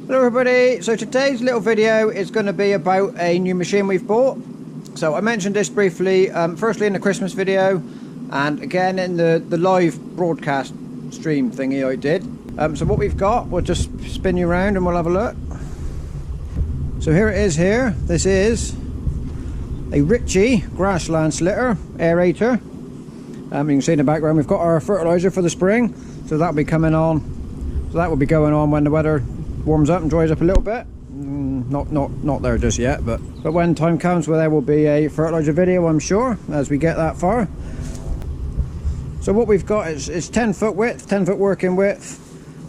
Hello everybody, so today's little video is going to be about a new machine we've bought. So I mentioned this briefly, firstly in the Christmas video and again in the live broadcast stream thingy I did. So what we've got, we'll just spin you around and we'll have a look. So here it is here, this is a Ritchie grassland slitter aerator. You can see in the background we've got our fertiliser for the spring, so that'll be coming on. So that will be going on when the weather warms up and dries up a little bit. Not there just yet, but when time comes, well, there will be a fertiliser video, I'm sure, as we get that far. So what we've got is 10 foot width, 10 foot working width,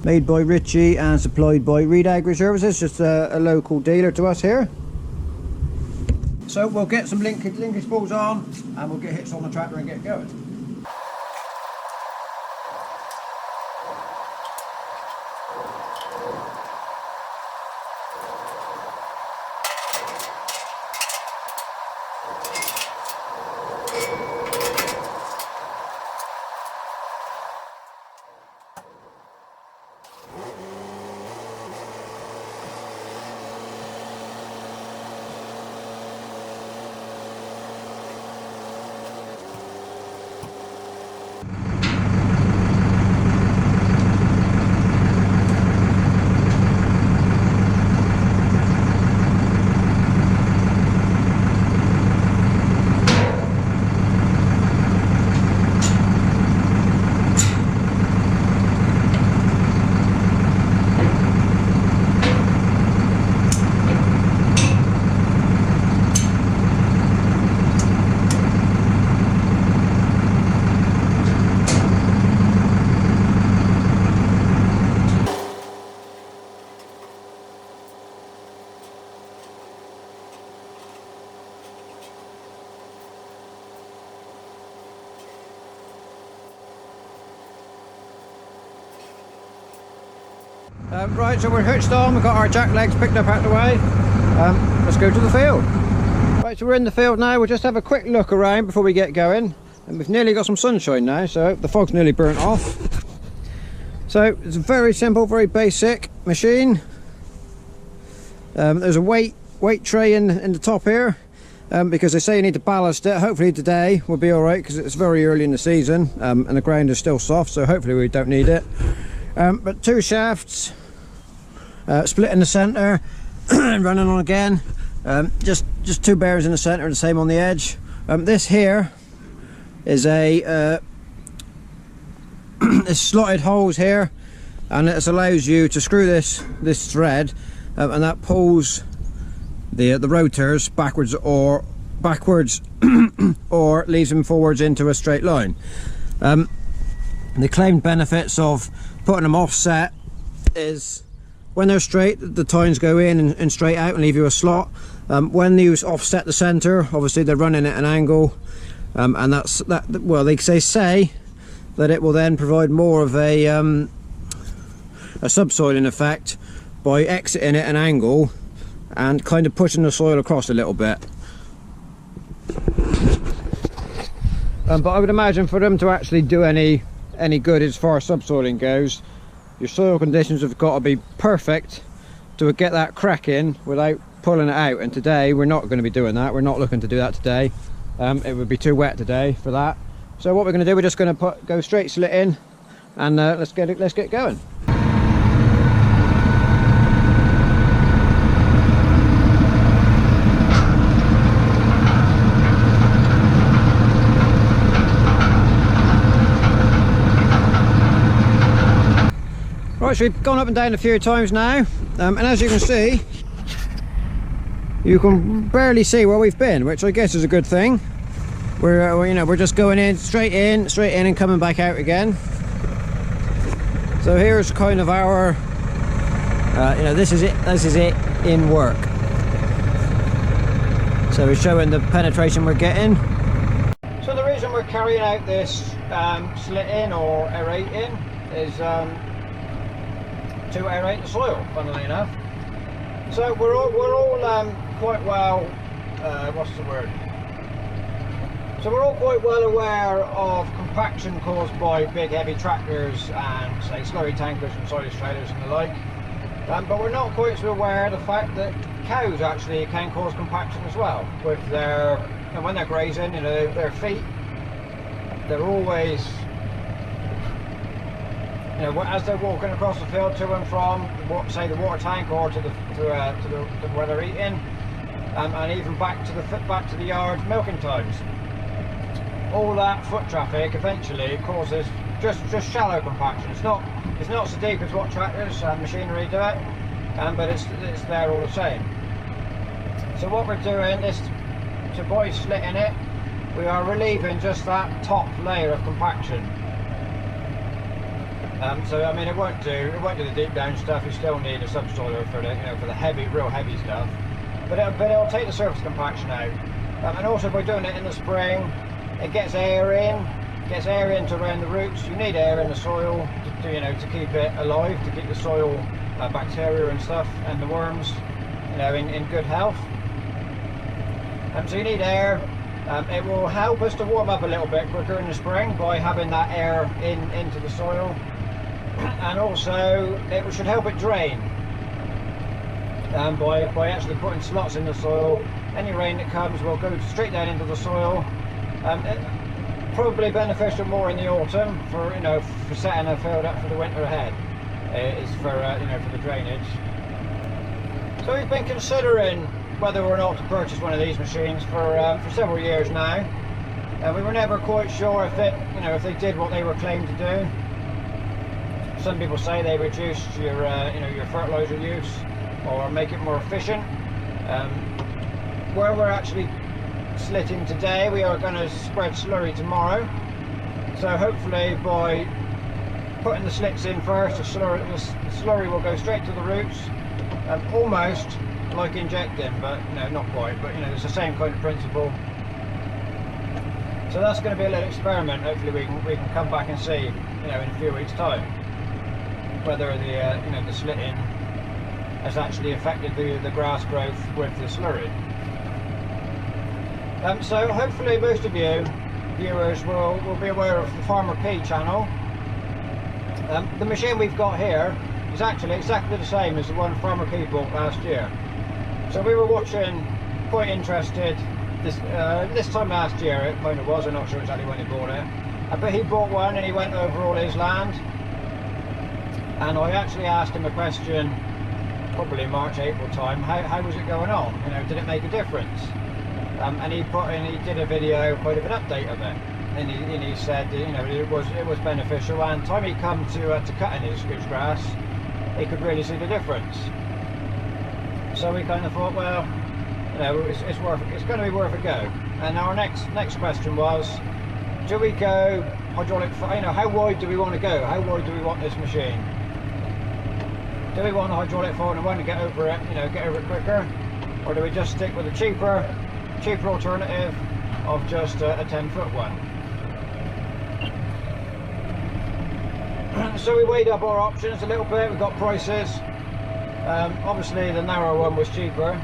made by Ritchie and supplied by Reed Agri Services, just a local dealer to us here. So we'll get some linkage balls on and we'll get hits on the tractor and get going. Right, so we're hitched on, we've got our jack legs picked up out the way. Let's go to the field. Right, so we're in the field now, we'll just have a quick look around before we get going. And we've nearly got some sunshine now, so the fog's nearly burnt off. So it's a very simple, very basic machine. There's a weight tray in the top here, because they say you need to ballast it. Hopefully today will be alright, because it's very early in the season and the ground is still soft, so hopefully we don't need it. But two shafts, split in the centre, running on again, just two bearings in the centre, the same on the edge. This here is a there's slotted holes here, and it allows you to screw this thread, and that pulls the rotors backwards or or leaves them forwards into a straight line. The claimed benefits of putting them offset is when they're straight, the tines go in and straight out and leave you a slot. When you offset the centre, obviously they're running at an angle, and that's that. Well, they say that it will then provide more of a subsoiling effect by exiting at an angle and kind of pushing the soil across a little bit. But I would imagine for them to actually do any good as far as subsoiling goes, your soil conditions have got to be perfect to get that crack in without pulling it out, and today we're not going to be doing that. We're not looking to do that today. It would be too wet today for that. So what we're going to do, we're just going to go straight slit in, and let's get going. Right, so we've gone up and down a few times now, and as you can see, you can barely see where we've been, which I guess is a good thing. We're just going in, straight in, and coming back out again. So here's kind of our, this is it in work. So we're showing the penetration we're getting. So the reason we're carrying out this slitting or aerating is to aerate the soil, funnily enough. So we're all quite well, what's the word? So we're all quite well aware of compaction caused by big heavy tractors and say slurry tankers and silage trailers and the like. But we're not quite so aware of the fact that cows actually can cause compaction as well. With their, and when they're grazing, you know, their feet, they're always, you know, as they're walking across the field to and from, say, the water tank or to where they're eating, and even back to the yard milking times. All that foot traffic eventually causes just shallow compaction. It's not so deep as what tractors and machinery do it, but it's there all the same. So what we're doing is, by slitting it, we are relieving just that top layer of compaction. So I mean, it won't do the deep down stuff. You still need a subsoiler for the, you know, for the heavy, real heavy stuff. But it'll take the surface compaction out. And also by doing it in the spring, it gets air into around the roots. You need air in the soil to you know, to keep it alive, to keep the soil bacteria and stuff and the worms, you know, in good health. So you need air. It will help us to warm up a little bit quicker in the spring by having that air into the soil, and also it should help it drain by actually putting slots in the soil. Any rain that comes will go straight down into the soil. Probably beneficial more in the autumn for, you know, for setting a field up for the winter ahead. Is for you know, for the drainage. So we've been considering whether or not to purchase one of these machines for several years now, and we were never quite sure if if they did what they were claimed to do. Some people say they reduce your your fertilizer use or make it more efficient. Where we're actually slitting today, we are going to spread slurry tomorrow. So hopefully by putting the slits in first, the slurry will go straight to the roots, almost like injecting, but no, not quite, but you know, it's the same kind of principle. So that's going to be a little experiment. Hopefully we can come back and see, you know, in a few weeks time whether the the slitting has actually affected the grass growth with the slurry. So hopefully most of you viewers will be aware of the Farmer P channel. The machine we've got here is actually exactly the same as the one Farmer P bought last year. So we were watching, quite interested, this time last year it kind of was, I'm not sure exactly when he bought it. But he bought one and he went over all his land. And I actually asked him a question, probably March, April time, how was it going on? You know, did it make a difference? And he did a video, quite of an update of it. And he said, you know, it was beneficial, and time he come to cutting his grass, he could really see the difference. So we kind of thought, well, you know, it's going to be worth a go. And our next question was, do we go hydraulic? You know, how wide do we want to go? How wide do we want this machine? Do we want a hydraulic folding one to get over it, you know, get over it quicker, or do we just stick with a cheaper alternative of just a 10-foot one? So we weighed up our options a little bit. We got prices. Obviously the narrow one was cheaper,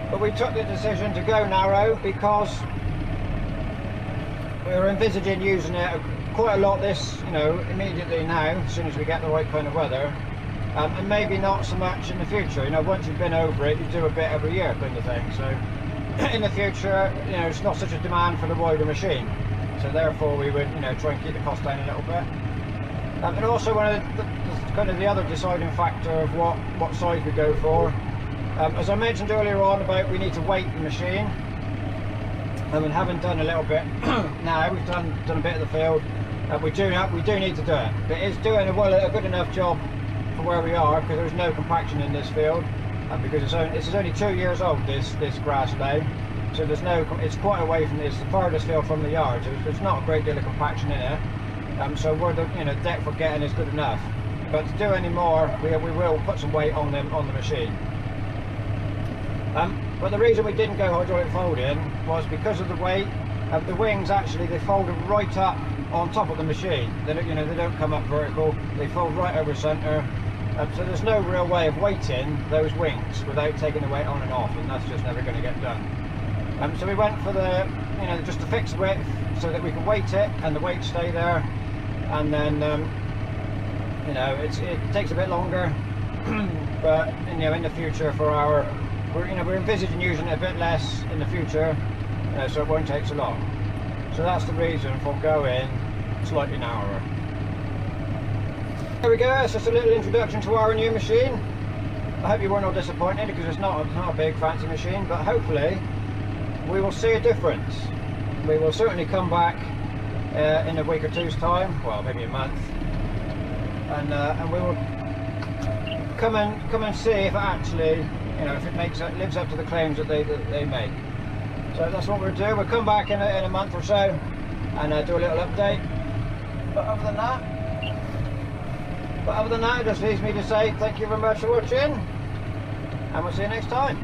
but we took the decision to go narrow because we were envisaging using it quite a lot immediately now, as soon as we get the right kind of weather, and maybe not so much in the future. You know, once you've been over it, you do a bit every year kind of thing. So in the future, you know, it's not such a demand for the wider machine, so therefore we would, you know, try and keep the cost down a little bit. And also one of the other deciding factor of what size we go for, as I mentioned earlier on about we need to weight the machine, and having done a little bit now, we've done a bit of the field, we do need to do it. But it's doing a good enough job for where we are, because there's no compaction in this field, because this is only 2 years old, this grass lay, so it's quite away from this, the farthest field from the yard, so there's not a great deal of compaction in it. So the depth we're getting is good enough. But to do any more, we will put some weight on the machine. But the reason we didn't go hydraulic folding was because of the weight. The wings actually, they fold right up on top of the machine. They don't come up vertical. They fold right over centre. So there's no real way of weighting those wings without taking the weight on and off, and that's just never going to get done. So we went for just a fixed width so that we can weight it and the weight stay there. And then it takes a bit longer, but in the future for our, we're envisaging using it a bit less in the future, so it won't take so long. So that's the reason for going slightly narrower. There we go. It's just a little introduction to our new machine. I hope you weren't all disappointed, because it's not a big fancy machine, but hopefully we will see a difference. We will certainly come back in a week or two's time, well maybe a month, and we will come and see if it actually, if it lives up to the claims that they make. So that's what we'll do. We'll come back in a month or so and do a little update. But other than that, it just leaves me to say thank you very much for watching, and we'll see you next time.